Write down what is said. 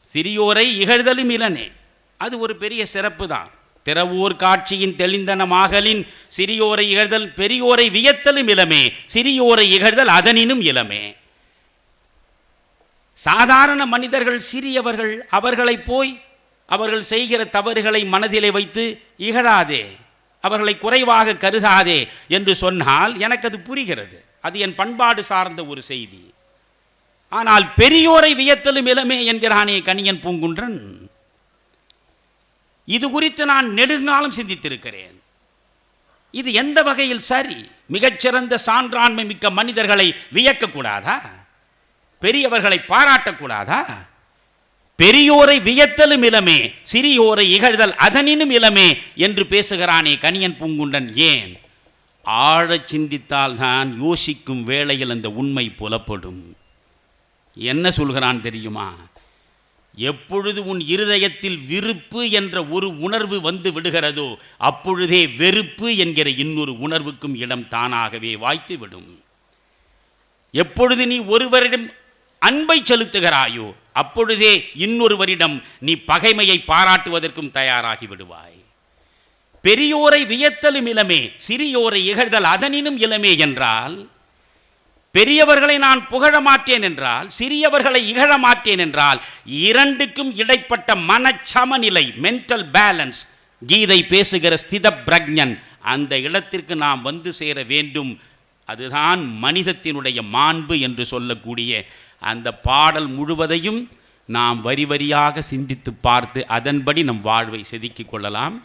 சிறியோரை இகழ்தலும் இலனே. அது ஒரு பெரிய சிறப்பு தான். திறவோர் காட்சியின் தெளிந்தனமாகலின் சிறியோரை இகழ்தல் பெரியோரை வியத்தலும் இலமே, சிறியோரை இகழ்தல் அதனினும் இலமே. சாதாரண மனிதர்கள் சிறியவர்கள், அவர்களை போய் அவர்கள் செய்கிற தவறுகளை மனதிலே வைத்து இகழாதே, அவர்களை குறைவாக கருதாதே என்று சொன்னால் எனக்கு அது புரிகிறது. அது என் பண்பாடு சார்ந்த ஒரு செய்தி. ஆனால் பெரியோரை வியத்தலும் இலமே என்கிறானே கணியன் பூங்குன்றன், இது குறித்து நான் நெடுங்காலம் சிந்தித்திருக்கிறேன். இது எந்த வகையில் சரி? மிகச்சிறந்த சான்றாண்மை மிக்க மனிதர்களை வியக்கக்கூடாதா? பெரியவர்களை பாராட்டக்கூடாதா? பெரியோரை வியத்தலும் இலமே, சிறியோரை இகழ்தல் அதனினும் இலமே என்று பேசுகிறானே கணியன் பூங்குன்றன். ஏன்? ஆழச் சிந்தித்தால் தான் யோசிக்கும் வேளையில் அந்த உண்மை புலப்படும். என்ன சொல்கிறான் தெரியுமா? எப்பொழுது உன் இருதயத்தில் விருப்பு என்ற ஒரு உணர்வு வந்து விடுகிறதோ அப்பொழுதே வெறுப்பு என்கிற இன்னொரு உணர்வுக்கும் இடம் தானாகவே வாய்த்து விடும். எப்பொழுது நீ ஒருவரிடம் அன்பை செலுத்துகிறாயோ அப்பொழுதே இன்னொருவரிடம் நீ பகைமையை பாராட்டுவதற்கும் தயாராகி விடுவாய். பெரியோரை வியத்தலும் இலமே, சிறியோரை இகழ்தல் அதனினும் இலமே என்றால், பெரியவர்களை நான் புகழ மாட்டேன் என்றால், சிறியவர்களை இகழ மாட்டேன் என்றால், இரண்டுக்கும் இடைப்பட்ட மனச்சமநிலை, மென்டல் பேலன்ஸ், கீதை பேசுகிற ஸ்தித பிரக்ஞன், அந்த இடத்திற்கு நாம் வந்து சேர வேண்டும். அதுதான் மனிதத்தினுடைய மாண்பு என்று சொல்லக்கூடிய அந்த பாடல் முழுவதையும் நாம் வரி வரியாக சிந்தித்து பார்த்து அதன்படி நம் வாழ்வை செதுக்கிக் கொள்ளலாம்.